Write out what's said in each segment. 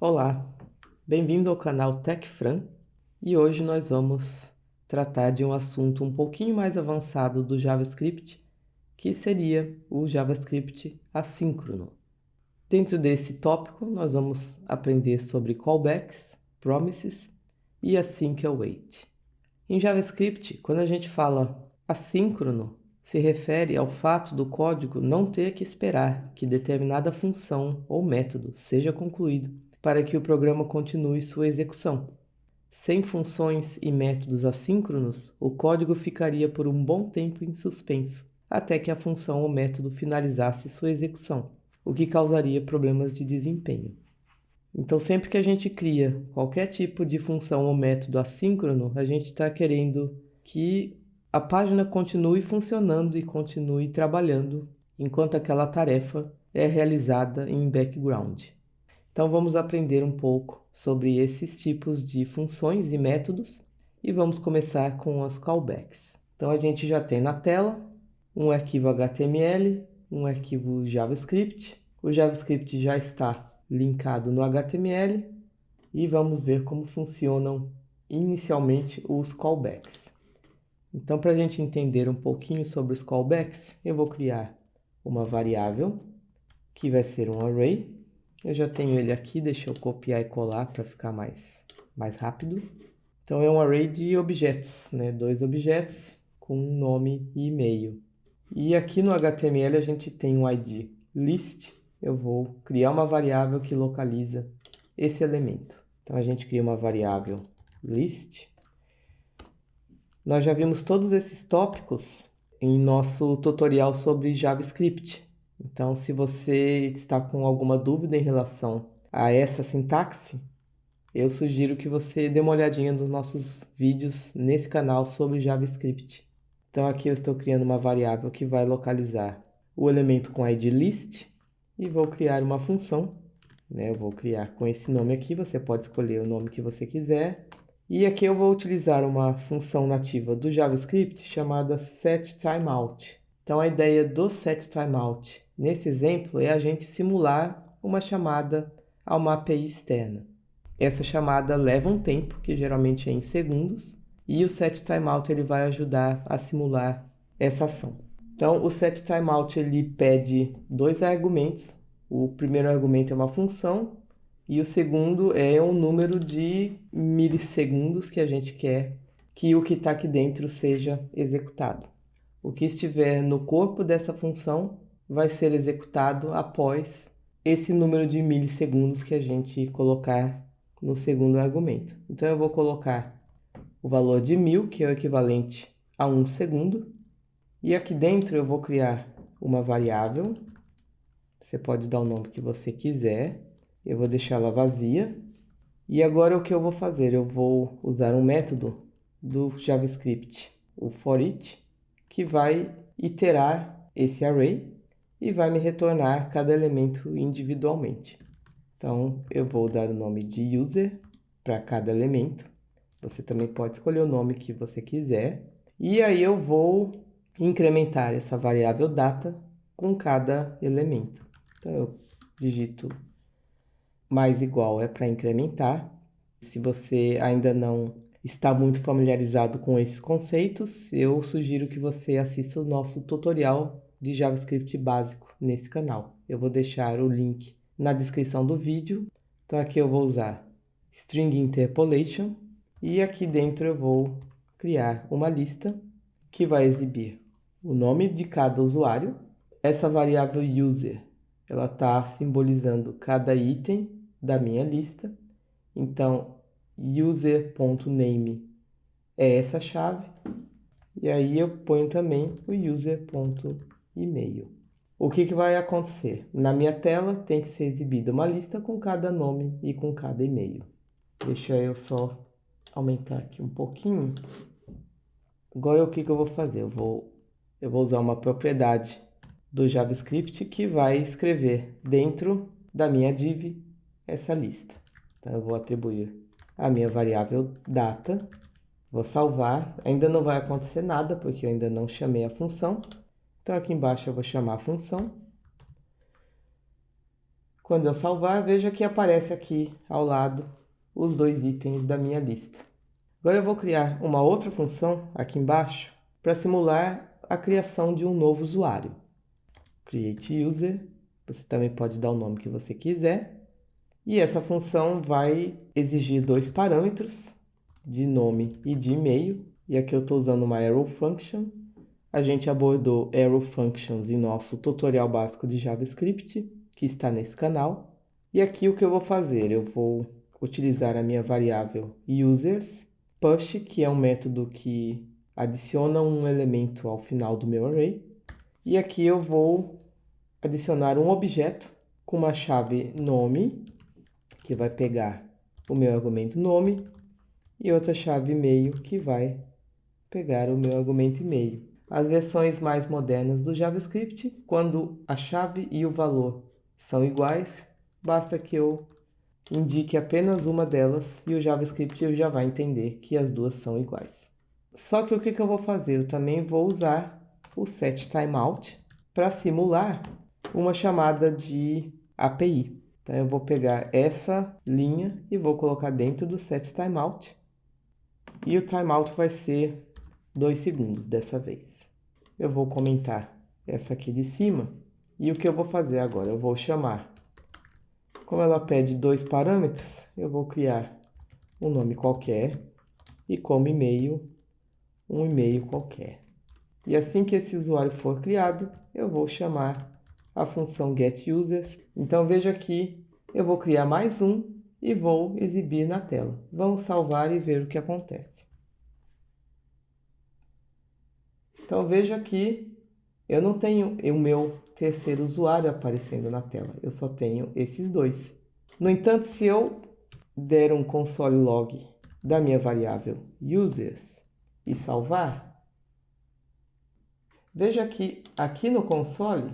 Olá, bem-vindo ao canal TechFran e hoje nós vamos tratar de um assunto um pouquinho mais avançado do JavaScript, que seria o JavaScript assíncrono. Dentro desse tópico, nós vamos aprender sobre callbacks, promises e async await. Em JavaScript, quando a gente fala assíncrono, se refere ao fato do código não ter que esperar que determinada função ou método seja concluído para que o programa continue sua execução. Sem funções e métodos assíncronos, o código ficaria por um bom tempo em suspenso, até que a função ou método finalizasse sua execução, o que causaria problemas de desempenho. Então, sempre que a gente cria qualquer tipo de função ou método assíncrono, a gente está querendo que a página continue funcionando e continue trabalhando enquanto aquela tarefa é realizada em background. Então, vamos aprender um pouco sobre esses tipos de funções e métodos e vamos começar com os callbacks. Então, a gente já tem na tela um arquivo HTML, um arquivo JavaScript. O JavaScript já está linkado no HTML e vamos ver como funcionam inicialmente os callbacks. Então, para a gente entender um pouquinho sobre os callbacks, eu vou criar uma variável que vai ser um array. Eu já tenho ele aqui, deixa eu copiar e colar para ficar mais rápido. Então, é um array de objetos, né? 2 objetos com um nome e e-mail. E aqui no HTML a gente tem um ID list. Eu vou criar uma variável que localiza esse elemento. Então, a gente cria uma variável list. Nós já vimos todos esses tópicos em nosso tutorial sobre JavaScript. Então, se você está com alguma dúvida em relação a essa sintaxe, eu sugiro que você dê uma olhadinha nos nossos vídeos nesse canal sobre JavaScript. Então, aqui eu estou criando uma variável que vai localizar o elemento com ID list e vou criar uma função, né? Eu vou criar com esse nome aqui, você pode escolher o nome que você quiser. E aqui eu vou utilizar uma função nativa do JavaScript chamada setTimeout. Então, a ideia do setTimeout nesse exemplo é a gente simular uma chamada a uma API externa. Essa chamada leva um tempo, que geralmente é em segundos, e o setTimeout ele vai ajudar a simular essa ação. Então, o setTimeout ele pede 2 argumentos. O primeiro argumento é uma função e o segundo é um número de milissegundos que a gente quer que o que está aqui dentro seja executado. O que estiver no corpo dessa função vai ser executado após esse número de milissegundos que a gente colocar no segundo argumento. Então, eu vou colocar o valor de 1000, que é o equivalente a 1 segundo. E aqui dentro eu vou criar uma variável. Você pode dar o nome que você quiser. Eu vou deixar ela vazia. E agora o que eu vou fazer? Eu vou usar um método do JavaScript, o forEach, que vai iterar esse array e vai me retornar cada elemento individualmente. Então, eu vou dar o nome de user para cada elemento. Você também pode escolher o nome que você quiser. E aí eu vou incrementar essa variável data com cada elemento. Então, eu digito mais igual é para incrementar. Se você ainda não está muito familiarizado com esses conceitos, eu sugiro que você assista o nosso tutorial de JavaScript básico nesse canal. Eu vou deixar o link na descrição do vídeo. Então aqui eu vou usar String Interpolation e aqui dentro eu vou criar uma lista que vai exibir o nome de cada usuário. Essa variável user, ela está simbolizando cada item da minha lista. Então, user.name é essa chave. E aí eu ponho também o user.email. O que vai acontecer? Na minha tela tem que ser exibida uma lista com cada nome e com cada e-mail. Deixa eu só aumentar aqui um pouquinho. Agora o que eu vou fazer? Eu vou usar uma propriedade do JavaScript que vai escrever dentro da minha div essa lista. Então eu vou atribuir a minha variável data, vou salvar, ainda não vai acontecer nada porque eu ainda não chamei a função. Então aqui embaixo eu vou chamar a função. Quando eu salvar, veja que aparece aqui ao lado os dois itens da minha lista. Agora eu vou criar uma outra função aqui embaixo para simular a criação de um novo usuário. Create user, você também pode dar o nome que você quiser. E essa função vai exigir dois parâmetros, de nome e de e-mail. E aqui eu estou usando uma arrow function. A gente abordou arrow functions em nosso tutorial básico de JavaScript, que está nesse canal. E aqui o que eu vou fazer? Eu vou utilizar a minha variável users, push, que é um método que adiciona um elemento ao final do meu array. E aqui eu vou adicionar um objeto com uma chave nome, que vai pegar o meu argumento nome, e outra chave e-mail, que vai pegar o meu argumento e-mail. As versões mais modernas do JavaScript, quando a chave e o valor são iguais, basta que eu indique apenas uma delas e o JavaScript já vai entender que as duas são iguais. Só que o que eu vou fazer? Eu também vou usar o setTimeout para simular uma chamada de API. Então eu vou pegar essa linha e vou colocar dentro do setTimeout. E o timeout vai ser 2 segundos dessa vez. Eu vou comentar essa aqui de cima. E o que eu vou fazer agora? Eu vou chamar. Como ela pede dois parâmetros, eu vou criar um nome qualquer e como e-mail, um e-mail qualquer. E assim que esse usuário for criado, eu vou chamar a função getUsers. Então veja aqui, eu vou criar mais um e vou exibir na tela. Vamos salvar e ver o que acontece. Então veja aqui, eu não tenho o meu terceiro usuário aparecendo na tela, eu só tenho esses dois. No entanto, se eu der um console log da minha variável users e salvar, veja que aqui no console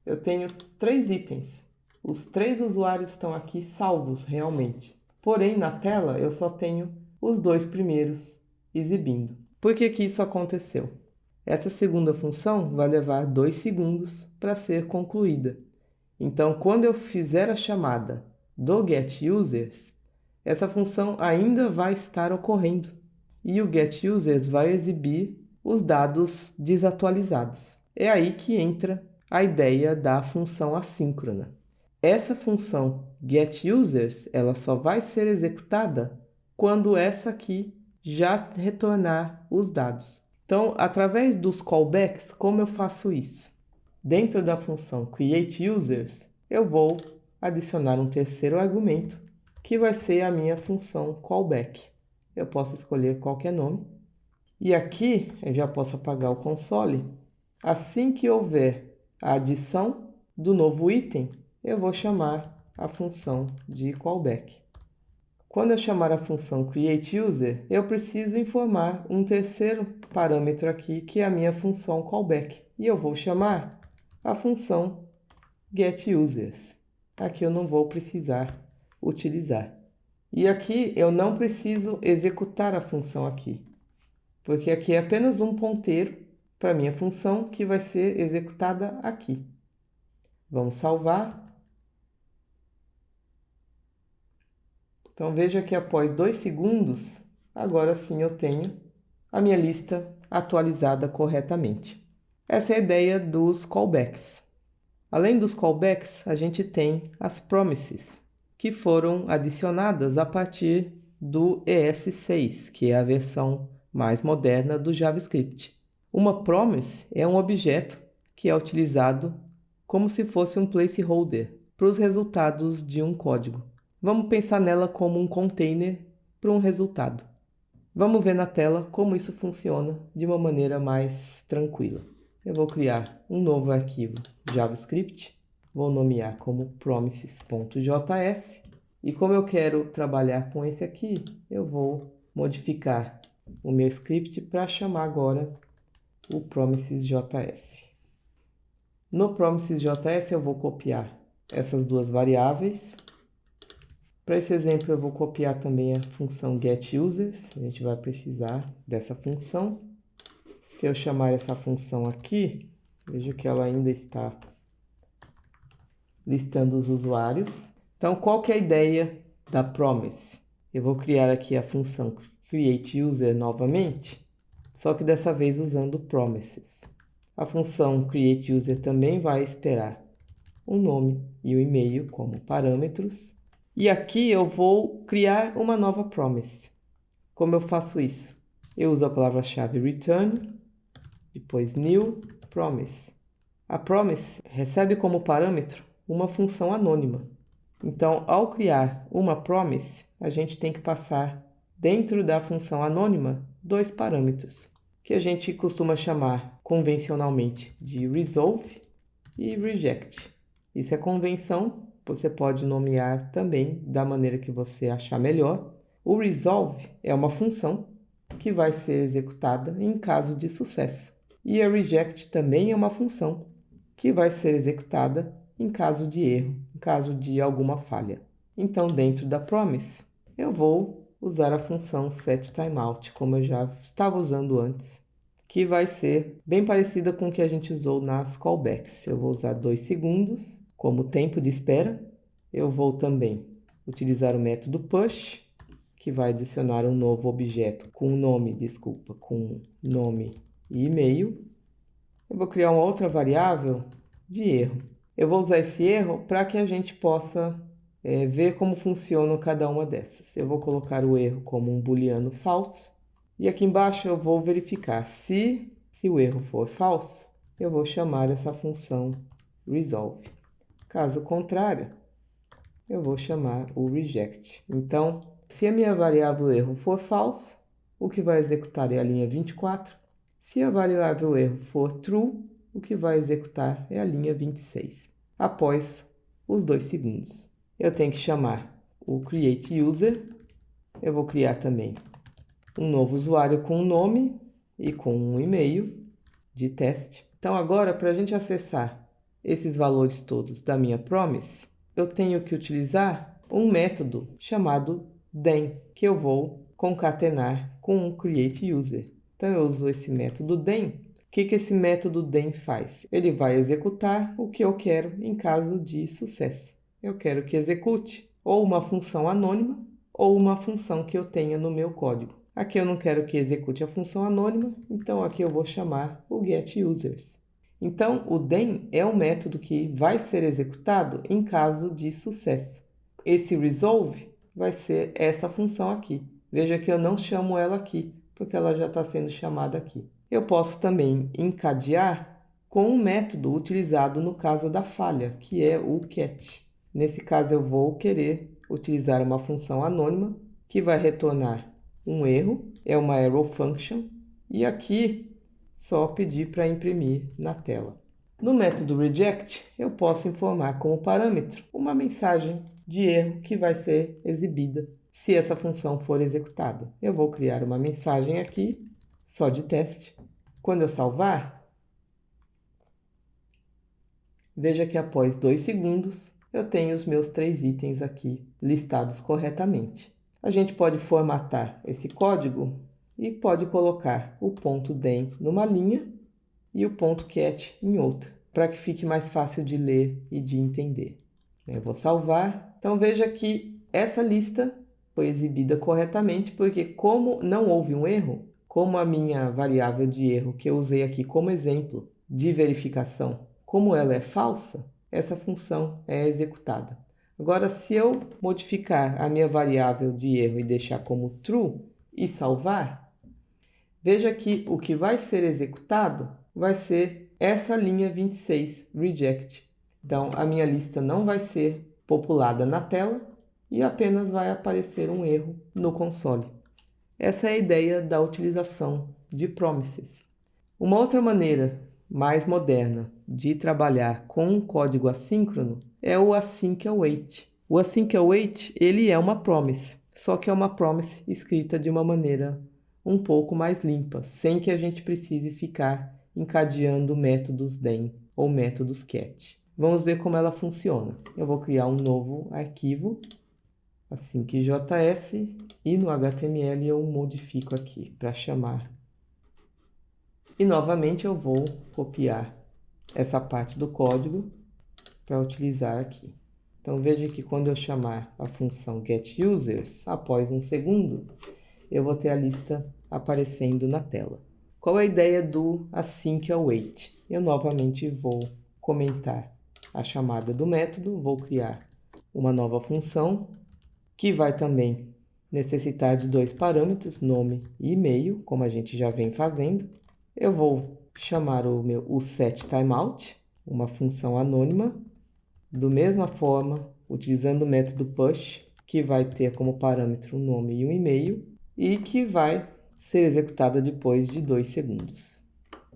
eu tenho 3 itens. Os 3 usuários estão aqui salvos realmente. Porém, na tela eu só tenho os 2 primeiros exibindo. Por que que isso aconteceu? Essa segunda função vai levar 2 segundos para ser concluída. Então, quando eu fizer a chamada do getUsers, essa função ainda vai estar ocorrendo. E o getUsers vai exibir os dados desatualizados. É aí que entra a ideia da função assíncrona. Essa função getUsers, ela só vai ser executada quando essa aqui já retornar os dados. Então, através dos callbacks, como eu faço isso? Dentro da função createUsers, eu vou adicionar um terceiro argumento, que vai ser a minha função callback. Eu posso escolher qualquer nome. E aqui, eu já posso apagar o console. Assim que houver a adição do novo item, eu vou chamar a função de callback. Quando eu chamar a função createUser, eu preciso informar um terceiro parâmetro aqui, que é a minha função callback. E eu vou chamar a função getUsers. Aqui eu não vou precisar utilizar. E aqui eu não preciso executar a função aqui, porque aqui é apenas um ponteiro para a minha função que vai ser executada aqui. Vamos salvar. Então veja que após 2 segundos, agora sim eu tenho a minha lista atualizada corretamente. Essa é a ideia dos callbacks. Além dos callbacks, a gente tem as promises, que foram adicionadas a partir do ES6, que é a versão mais moderna do JavaScript. Uma promise é um objeto que é utilizado como se fosse um placeholder para os resultados de um código. Vamos pensar nela como um container para um resultado. Vamos ver na tela como isso funciona de uma maneira mais tranquila. Eu vou criar um novo arquivo JavaScript, vou nomear como promises.js e como eu quero trabalhar com esse aqui, eu vou modificar o meu script para chamar agora o promises.js. No promises.js eu vou copiar essas duas variáveis. Para esse exemplo, eu vou copiar também a função getUsers. A gente vai precisar dessa função. Se eu chamar essa função aqui, veja que ela ainda está listando os usuários. Então, qual que é a ideia da promise? Eu vou criar aqui a função createUser novamente, só que dessa vez usando promises. A função createUser também vai esperar o nome e o e-mail como parâmetros. E aqui eu vou criar uma nova promise. Como eu faço isso? Eu uso a palavra-chave return, depois new promise. A promise recebe como parâmetro uma função anônima. Então, ao criar uma promise, a gente tem que passar dentro da função anônima 2 parâmetros, que a gente costuma chamar convencionalmente de resolve e reject. Isso é convenção, você pode nomear também da maneira que você achar melhor. O resolve é uma função que vai ser executada em caso de sucesso. E a reject também é uma função que vai ser executada em caso de erro, em caso de alguma falha. Então, dentro da promise, eu vou usar a função setTimeout, como eu já estava usando antes, que vai ser bem parecida com o que a gente usou nas callbacks. Eu vou usar 2 segundos como tempo de espera. Eu vou também utilizar o método push, que vai adicionar um novo objeto com nome e e-mail. Eu vou criar uma outra variável de erro. Eu vou usar esse erro para que a gente possa ver como funciona cada uma dessas. Eu vou colocar o erro como um booleano falso. E aqui embaixo eu vou verificar se o erro for falso, eu vou chamar essa função resolve. Caso contrário, eu vou chamar o reject. Então, se a minha variável erro for falso, o que vai executar é a linha 24. Se a variável erro for true, o que vai executar é a linha 26, após os 2 segundos. Eu tenho que chamar o createUser. Eu vou criar também um novo usuário com um nome e com um e-mail de teste. Então agora, para a gente acessar esses valores todos da minha promise, eu tenho que utilizar um método chamado then, que eu vou concatenar com o createUser. Então eu uso esse método then. O que esse método then faz? Ele vai executar o que eu quero em caso de sucesso. Eu quero que execute ou uma função anônima ou uma função que eu tenha no meu código. Aqui eu não quero que execute a função anônima, então aqui eu vou chamar o getUsers. Então, o then é um método que vai ser executado em caso de sucesso. Esse resolve vai ser essa função aqui. Veja que eu não chamo ela aqui, porque ela já está sendo chamada aqui. Eu posso também encadear com um método utilizado no caso da falha, que é o catch. Nesse caso, eu vou querer utilizar uma função anônima que vai retornar um erro, é uma arrow function, e aqui só pedir para imprimir na tela. No método reject, eu posso informar como parâmetro uma mensagem de erro que vai ser exibida se essa função for executada. Eu vou criar uma mensagem aqui, só de teste. Quando eu salvar, veja que após 2 segundos, eu tenho os meus 3 itens aqui listados corretamente. A gente pode formatar esse código e pode colocar o ponto then numa linha e o ponto catch em outra, para que fique mais fácil de ler e de entender. Eu vou salvar. Então veja que essa lista foi exibida corretamente, porque como não houve um erro, como a minha variável de erro que eu usei aqui como exemplo de verificação, como ela é falsa, essa função é executada. Agora, se eu modificar a minha variável de erro e deixar como true e salvar, veja que o que vai ser executado vai ser essa linha 26, reject. Então, a minha lista não vai ser populada na tela e apenas vai aparecer um erro no console. Essa é a ideia da utilização de promises. Uma outra maneira mais moderna de trabalhar com um código assíncrono é o async await. O async await, ele é uma promise, só que é uma promise escrita de uma maneira um pouco mais limpa, sem que a gente precise ficar encadeando métodos then ou métodos catch. Vamos ver como ela funciona. Eu vou criar um novo arquivo, asyncjs, e no HTML eu modifico aqui para chamar. E novamente eu vou copiar essa parte do código para utilizar aqui. Então veja que quando eu chamar a função getUsers, após um segundo, eu vou ter a lista aparecendo na tela. Qual é a ideia do async_await? Eu novamente vou comentar a chamada do método, vou criar uma nova função que vai também necessitar de 2 parâmetros, nome e e-mail, como a gente já vem fazendo. Eu vou chamar o setTimeout, uma função anônima, da mesma forma, utilizando o método push, que vai ter como parâmetro um nome e um e-mail, e que vai ser executada depois de 2 segundos.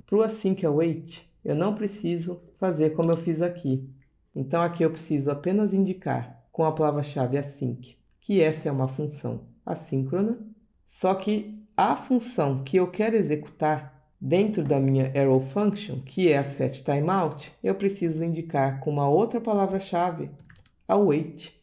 Para o async_await, eu não preciso fazer como eu fiz aqui. Então aqui eu preciso apenas indicar com a palavra-chave async que essa é uma função assíncrona, só que a função que eu quero executar dentro da minha arrow function, que é a setTimeout, eu preciso indicar com uma outra palavra-chave, await.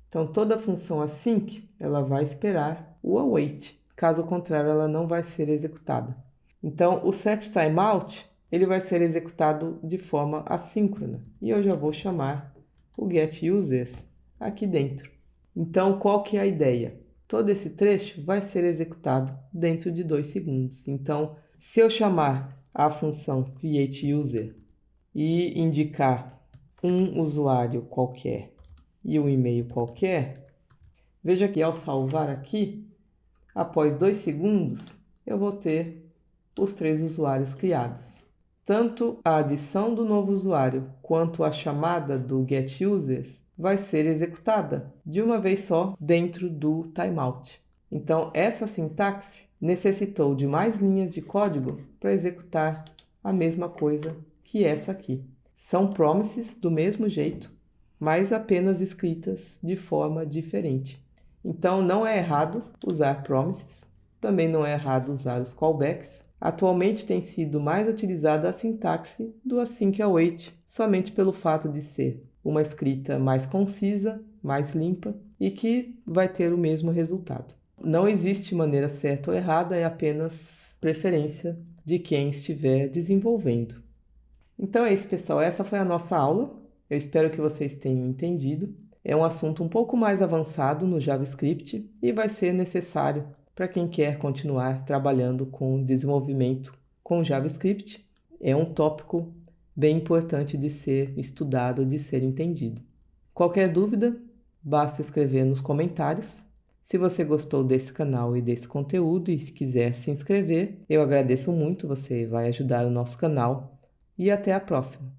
Então toda função async, ela vai esperar o await. Caso contrário, ela não vai ser executada. Então o setTimeout, ele vai ser executado de forma assíncrona. E eu já vou chamar o getUsers aqui dentro. Então, qual que é a ideia? Todo esse trecho vai ser executado dentro de 2 segundos. Então, se eu chamar a função createUser e indicar um usuário qualquer e um e-mail qualquer, veja que ao salvar aqui, após 2 segundos, eu vou ter os 3 usuários criados. Tanto a adição do novo usuário quanto a chamada do getUsers vai ser executada de uma vez só dentro do timeout. Então, essa sintaxe necessitou de mais linhas de código para executar a mesma coisa que essa aqui. São promises do mesmo jeito, mas apenas escritas de forma diferente. Então, não é errado usar promises, também não é errado usar os callbacks. Atualmente tem sido mais utilizada a sintaxe do async_await, somente pelo fato de ser uma escrita mais concisa, mais limpa e que vai ter o mesmo resultado. Não existe maneira certa ou errada, é apenas preferência de quem estiver desenvolvendo. Então é isso, pessoal. Essa foi a nossa aula. Eu espero que vocês tenham entendido. É um assunto um pouco mais avançado no JavaScript e vai ser necessário para quem quer continuar trabalhando com desenvolvimento com JavaScript. É um tópico bem importante de ser estudado, de ser entendido. Qualquer dúvida, basta escrever nos comentários. Se você gostou desse canal e desse conteúdo e quiser se inscrever, eu agradeço muito, você vai ajudar o nosso canal. E até a próxima!